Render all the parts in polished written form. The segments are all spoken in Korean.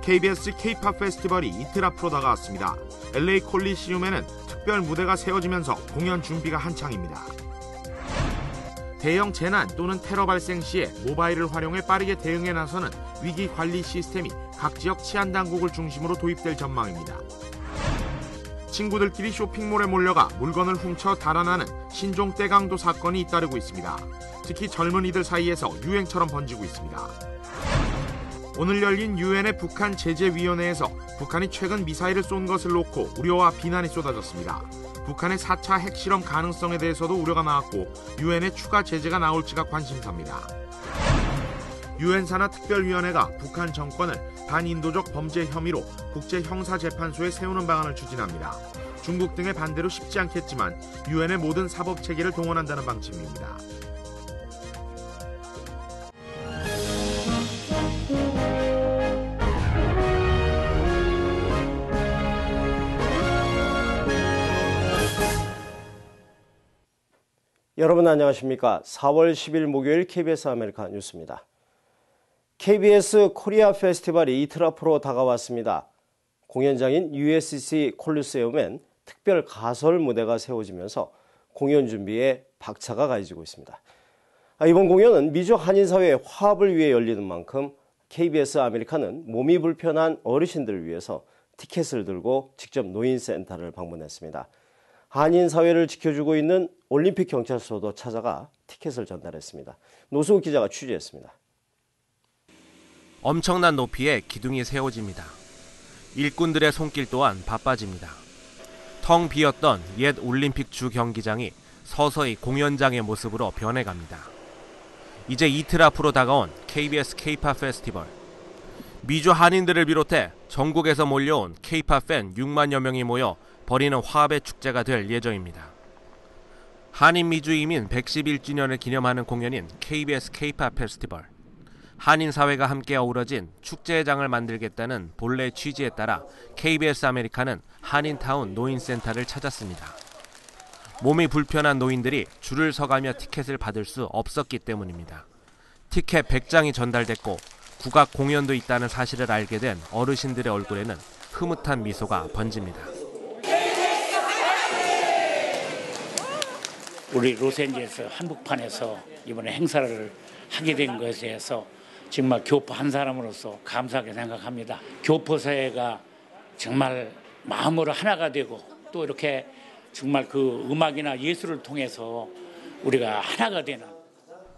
KBS K-POP 페스티벌이 이틀 앞으로 다가왔습니다. LA 콜리시움에는 특별 무대가 세워지면서 공연 준비가 한창입니다. 대형 재난 또는 테러 발생 시에 모바일을 활용해 빠르게 대응에 나서는 위기 관리 시스템이 각 지역 치안 당국을 중심으로 도입될 전망입니다. 친구들끼리 쇼핑몰에 몰려가 물건을 훔쳐 달아나는 신종 떼강도 사건이 잇따르고 있습니다. 특히 젊은이들 사이에서 유행처럼 번지고 있습니다. 오늘 열린 유엔의 북한 제재위원회에서 북한이 최근 미사일을 쏜 것을 놓고 우려와 비난이 쏟아졌습니다. 북한의 4차 핵실험 가능성에 대해서도 우려가 나왔고 유엔의 추가 제재가 나올지가 관심사입니다. 유엔 산하 특별위원회가 북한 정권을 반인도적 범죄 혐의로 국제형사재판소에 세우는 방안을 추진합니다. 중국 등의 반대로 쉽지 않겠지만 유엔의 모든 사법체계를 동원한다는 방침입니다. 여러분 안녕하십니까? 4월 10일 목요일 KBS 아메리카 뉴스입니다. KBS 코리아 페스티벌이 이틀 앞으로 다가왔습니다. 공연장인 USC 콜리세움엔 특별 가설 무대가 세워지면서 공연 준비에 박차가 가해지고 있습니다. 이번 공연은 미주 한인사회의 화합을 위해 열리는 만큼 KBS 아메리카는 몸이 불편한 어르신들을 위해서 티켓을 들고 직접 노인센터를 방문했습니다. 한인사회를 지켜주고 있는 올림픽 경찰서도 찾아가 티켓을 전달했습니다. 노수욱 기자가 취재했습니다. 엄청난 높이에 기둥이 세워집니다. 일꾼들의 손길 또한 바빠집니다. 텅 비었던 옛 올림픽 주 경기장이 서서히 공연장의 모습으로 변해갑니다. 이제 이틀 앞으로 다가온 KBS K-POP 페스티벌. 미주 한인들을 비롯해 전국에서 몰려온 K-POP 팬 6만여 명이 모여 벌이는 화합의 축제가 될 예정입니다. 한인 미주 이민 111주년을 기념하는 공연인 KBS K-POP 페스티벌. 한인 사회가 함께 어우러진 축제의 장을 만들겠다는 본래 취지에 따라 KBS 아메리카는 한인타운 노인센터를 찾았습니다. 몸이 불편한 노인들이 줄을 서가며 티켓을 받을 수 없었기 때문입니다. 티켓 100장이 전달됐고 국악 공연도 있다는 사실을 알게 된 어르신들의 얼굴에는 흐뭇한 미소가 번집니다. 우리 로스앤젤레스 한복판에서 이번에 행사를 하게 된 것에 대해서 정말 교포 한 사람으로서 감사하게 생각합니다. 교포 사회가 정말 마음으로 하나가 되고 또 이렇게 정말 그 음악이나 예술을 통해서 우리가 하나가 되는.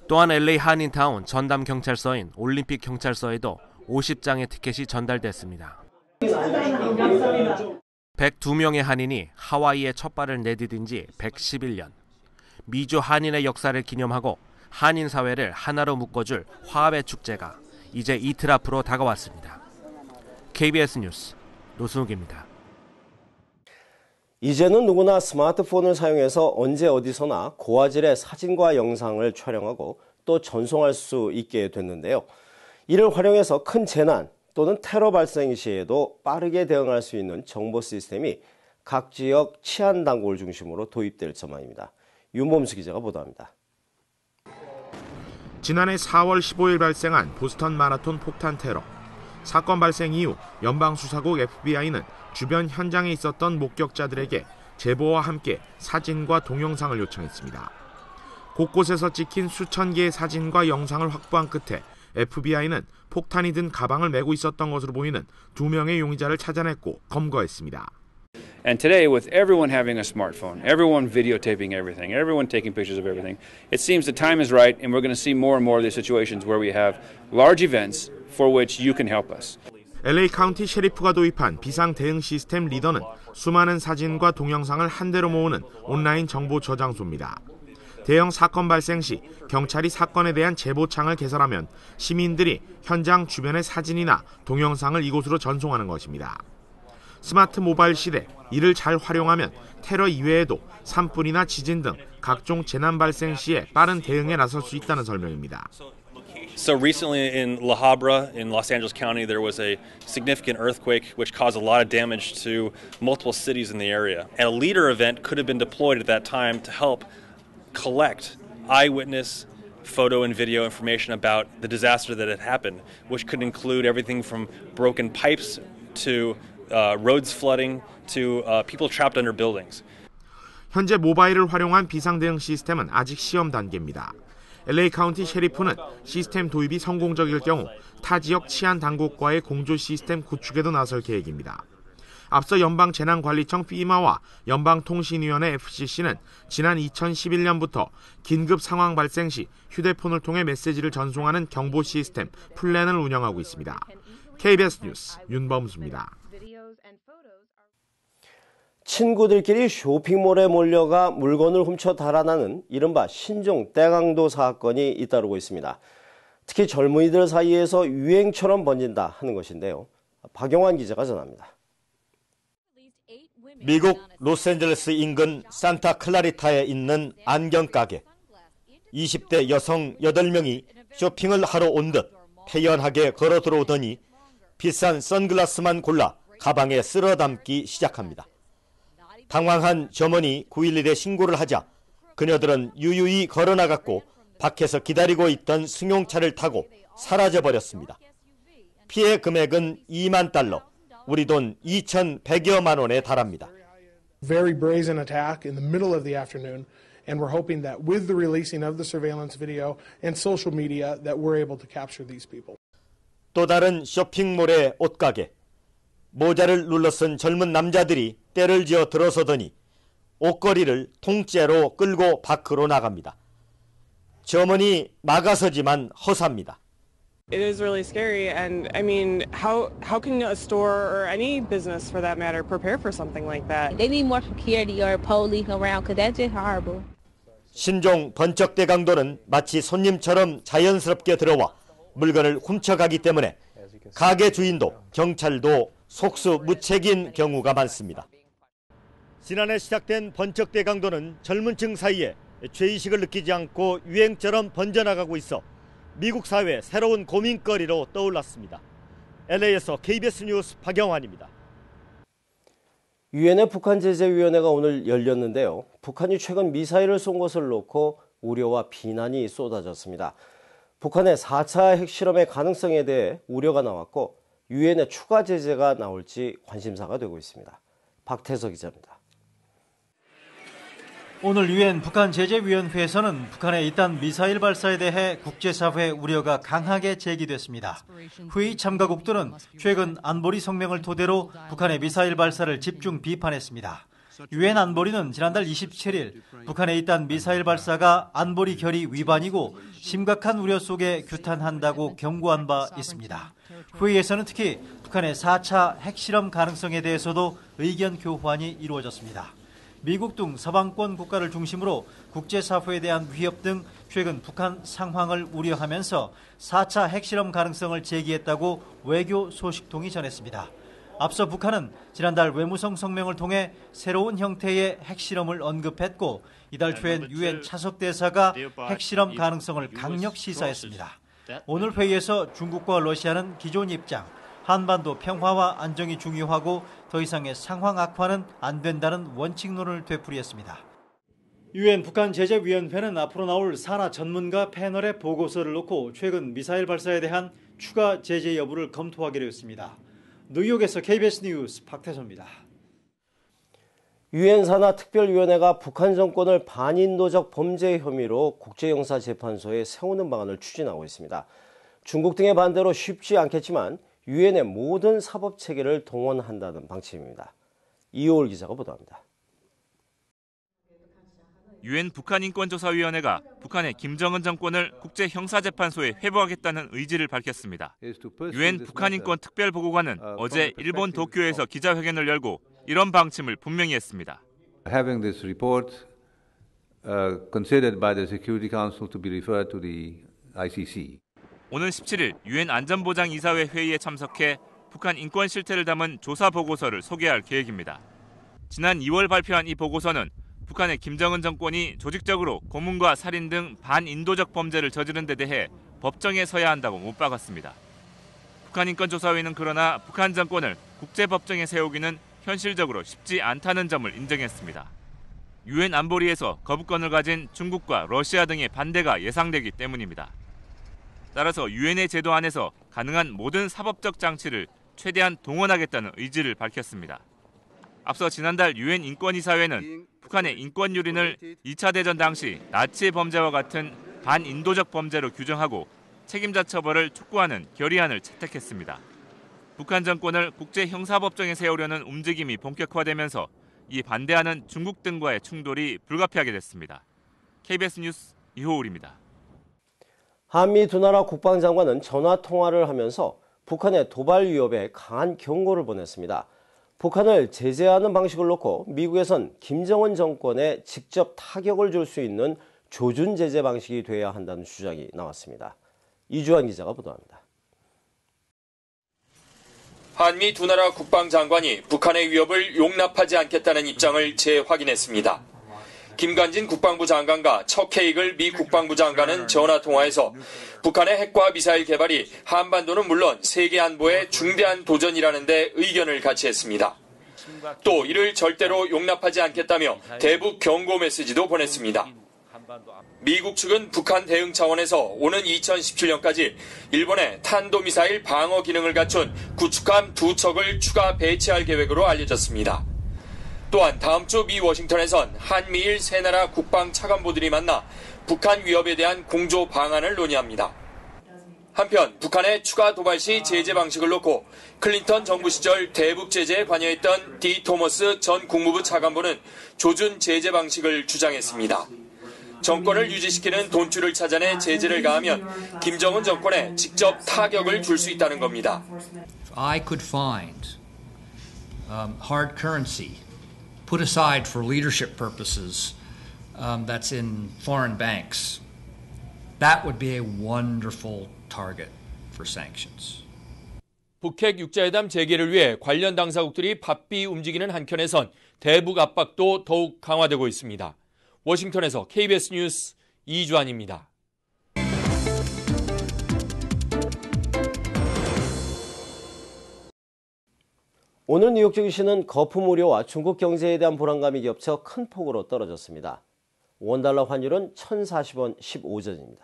또한 LA 한인타운 전담 경찰서인 올림픽 경찰서에도 50장의 티켓이 전달됐습니다. 102명의 한인이 하와이에 첫 발을 내디딘 지 111년. 미주 한인의 역사를 기념하고 한인 사회를 하나로 묶어줄 화합의 축제가 이제 이틀 앞으로 다가왔습니다. KBS 뉴스 노수욱입니다. 이제는 누구나 스마트폰을 사용해서 언제 어디서나 고화질의 사진과 영상을 촬영하고 또 전송할 수 있게 됐는데요. 이를 활용해서 큰 재난 또는 테러 발생 시에도 빠르게 대응할 수 있는 정보 시스템이 각 지역 치안 당국을 중심으로 도입될 전망입니다. 윤범수 기자가 보도합니다. 지난해 4월 15일 발생한 보스턴 마라톤 폭탄 테러. 사건 발생 이후 연방수사국 FBI는 주변 현장에 있었던 목격자들에게 제보와 함께 사진과 동영상을 요청했습니다. 곳곳에서 찍힌 수천 개의 사진과 영상을 확보한 끝에 FBI는 폭탄이 든 가방을 메고 있었던 것으로 보이는 2명의 용의자를 찾아냈고 검거했습니다. And today, with everyone having a smartphone, everyone videotaping everything, everyone taking pictures of everything, it seems the time is right, and we're going to see more and more of these situations where we have large events for which you can help us. LA 카운티 셰리프가 도입한 비상 대응 시스템 리더는 수많은 사진과 동영상을 한 대로 모으는 온라인 정보 저장소입니다. 대형 사건 발생 시 경찰이 사건에 대한 제보창을 개설하면 시민들이 현장 주변의 사진이나 동영상을 이곳으로 전송하는 것입니다. 스마트 모바일 시대, 이를 잘 활용하면 테러 이외에도 산불이나 지진 등 각종 재난 발생 시에 빠른 대응에 나설 수 있다는 설명입니다. So recently in La Habra in Los Angeles County there was a significant earthquake which caused a lot of damage to multiple cities in the area. And a leader event could have been deployed at that time to help collect eyewitness photo and video information about the disaster that had happened, which could include everything from broken pipes to roads flooding to people trapped under buildings. 현재 모바일을 활용한 비상대응 시스템은 아직 시험 단계입니다. LA 카운티 셰리프는 시스템 도입이 성공적일 경우 타 지역 치안 당국과의 공조 시스템 구축에도 나설 계획입니다. 앞서 연방재난관리청 FEMA와 연방통신위원회 FCC는 지난 2011년부터 긴급 상황 발생 시 휴대폰을 통해 메시지를 전송하는 경보 시스템 플랜을 운영하고 있습니다. KBS 뉴스 윤범수입니다. 친구들끼리 쇼핑몰에 몰려가 물건을 훔쳐 달아나는 이른바 신종 떼강도 사건이 잇따르고 있습니다. 특히 젊은이들 사이에서 유행처럼 번진다 하는 것인데요. 박영환 기자가 전합니다. 미국 로스앤젤레스 인근 산타클라리타에 있는 안경가게. 20대 여성 8명이 쇼핑을 하러 온 듯 태연하게 걸어 들어오더니 비싼 선글라스만 골라 가방에 쓸어 담기 시작합니다. 당황한 점원이 911에 신고를 하자 그녀들은 유유히 걸어나갔고 밖에서 기다리고 있던 승용차를 타고 사라져버렸습니다. 피해 금액은 $20,000, 우리 돈 2,100여만 원에 달합니다. Very brazen attack in the middle of the afternoon, and we're hoping that with the releasing of the surveillance video and social media that we're able to capture these people. 또 다른 쇼핑몰의 옷가게. 모자를 눌러쓴 젊은 남자들이 때를 지어 들어서더니 옷걸이를 통째로 끌고 밖으로 나갑니다. 점원이 막아서지만 허사입니다. It is really scary, and I mean, how can a store or any business, for that matter, prepare for something like that? They need more security or police around, because that's just horrible. 신종 번쩍대 강도는 마치 손님처럼 자연스럽게 들어와 물건을 훔쳐가기 때문에 가게 주인도 경찰도 속수무책인 경우가 많습니다. 지난해 시작된 번쩍대 강도는 젊은 층 사이에 죄의식을 느끼지 않고 유행처럼 번져나가고 있어 미국 사회의 새로운 고민거리로 떠올랐습니다. LA에서 KBS 뉴스 박영환입니다. 유엔의 북한제재위원회가 오늘 열렸는데요. 북한이 최근 미사일을 쏜 것을 놓고 우려와 비난이 쏟아졌습니다. 북한의 4차 핵실험의 가능성에 대해 우려가 나왔고 유엔의 추가 제재가 나올지 관심사가 되고 있습니다. 박태석 기자입니다. 오늘 유엔 북한제재위원회에서는 북한의 이딴 미사일 발사에 대해 국제사회의 우려가 강하게 제기됐습니다. 회의 참가국들은 최근 안보리 성명을 토대로 북한의 미사일 발사를 집중 비판했습니다. 유엔 안보리는 지난달 27일 북한의 이딴 미사일 발사가 안보리 결의 위반이고 심각한 우려 속에 규탄한다고 경고한 바 있습니다. 회의에서는 특히 북한의 4차 핵실험 가능성에 대해서도 의견 교환이 이루어졌습니다. 미국 등 서방권 국가를 중심으로 국제사회에 대한 위협 등 최근 북한 상황을 우려하면서 4차 핵실험 가능성을 제기했다고 외교 소식통이 전했습니다. 앞서 북한은 지난달 외무성 성명을 통해 새로운 형태의 핵실험을 언급했고 이달 초엔 유엔 차석대사가 핵실험 가능성을 강력 시사했습니다. 오늘 회의에서 중국과 러시아는 기존 입장, 한반도 평화와 안정이 중요하고 더 이상의 상황 악화는 안 된다는 원칙론을 되풀이했습니다. 유엔 북한제재위원회는 앞으로 나올 산하 전문가 패널의 보고서를 놓고 최근 미사일 발사에 대한 추가 제재 여부를 검토하기로 했습니다. 뉴욕에서 KBS 뉴스 박태서입니다. 유엔 산하 특별위원회가 북한 정권을 반인도적 범죄 혐의로 국제형사재판소에 세우는 방안을 추진하고 있습니다. 중국 등의 반대로 쉽지 않겠지만 유엔의 모든 사법체계를 동원한다는 방침입니다. 이호울 기자가 보도합니다. 유엔 북한인권조사위원회가 북한의 김정은 정권을 국제형사재판소에 회부하겠다는 의지를 밝혔습니다. 유엔 북한인권 특별보고관은 어제 일본 도쿄에서 기자회견을 열고 이런 방침을 분명히 했습니다. Having this report considered by the Security Council to be referred to the ICC. 오는 17일 유엔 안전보장이사회 회의에 참석해 북한 인권 실태를 담은 조사 보고서를 소개할 계획입니다. 지난 2월 발표한 이 보고서는 북한의 김정은 정권이 조직적으로 고문과 살인 등 반인도적 범죄를 저지른 데 대해 법정에 서야 한다고 못 박았습니다. 북한인권조사위는 그러나 북한 정권을 국제법정에 세우기는 현실적으로 쉽지 않다는 점을 인정했습니다. 유엔 안보리에서 거부권을 가진 중국과 러시아 등의 반대가 예상되기 때문입니다. 따라서 유엔의 제도 안에서 가능한 모든 사법적 장치를 최대한 동원하겠다는 의지를 밝혔습니다. 앞서 지난달 유엔 인권이사회는 북한의 인권 유린을 2차 대전 당시 나치의 범죄와 같은 반인도적 범죄로 규정하고 책임자 처벌을 촉구하는 결의안을 채택했습니다. 북한 정권을 국제형사법정에 세우려는 움직임이 본격화되면서 이 반대하는 중국 등과의 충돌이 불가피하게 됐습니다. KBS 뉴스 이호울입니다. 한미 두 나라 국방장관은 전화 통화를 하면서 북한의 도발 위협에 강한 경고를 보냈습니다. 북한을 제재하는 방식을 놓고 미국에선 김정은 정권에 직접 타격을 줄 수 있는 조준 제재 방식이 돼야 한다는 주장이 나왔습니다. 이주환 기자가 보도합니다. 한미 두 나라 국방장관이 북한의 위협을 용납하지 않겠다는 입장을 재확인했습니다. 김관진 국방부 장관과 척 헤이글 미 국방부 장관은 전화통화에서 북한의 핵과 미사일 개발이 한반도는 물론 세계 안보에 중대한 도전이라는 데 의견을 같이 했습니다. 또 이를 절대로 용납하지 않겠다며 대북 경고 메시지도 보냈습니다. 미국 측은 북한 대응 차원에서 오는 2017년까지 일본에 탄도미사일 방어 기능을 갖춘 구축함 2척을 추가 배치할 계획으로 알려졌습니다. 또한 다음 주 미 워싱턴에선 한미일 세 나라 국방 차관보들이 만나 북한 위협에 대한 공조 방안을 논의합니다. 한편 북한의 추가 도발 시 제재 방식을 놓고 클린턴 정부 시절 대북 제재에 관여했던 디 토머스 전 국무부 차관보는 조준 제재 방식을 주장했습니다. 정권을 유지시키는 돈줄을 찾아내 제재를 가하면 김정은 정권에 직접 타격을 줄 수 있다는 겁니다. I could find hard currency put aside for leadership purposes that's in foreign banks. That would be a wonderful target for sanctions. 북핵 육자회담 재개를 위해 관련 당사국들이 바삐 움직이는 한켠에선 대북 압박도 더욱 강화되고 있습니다. 워싱턴에서 KBS 뉴스 이주환입니다. 오늘 뉴욕 증시는 거품 우려와 중국 경제에 대한 불안감이 겹쳐 큰 폭으로 떨어졌습니다. 원달러 환율은 1,040원 15전입니다.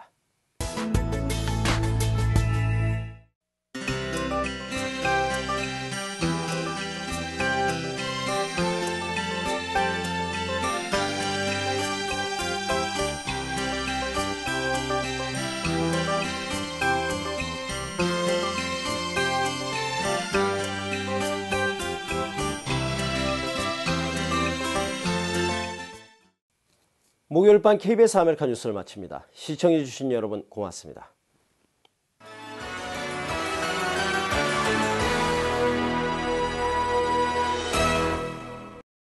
목요일 밤 KBS 아메리카 뉴스를 마칩니다. 시청해주신 여러분 고맙습니다.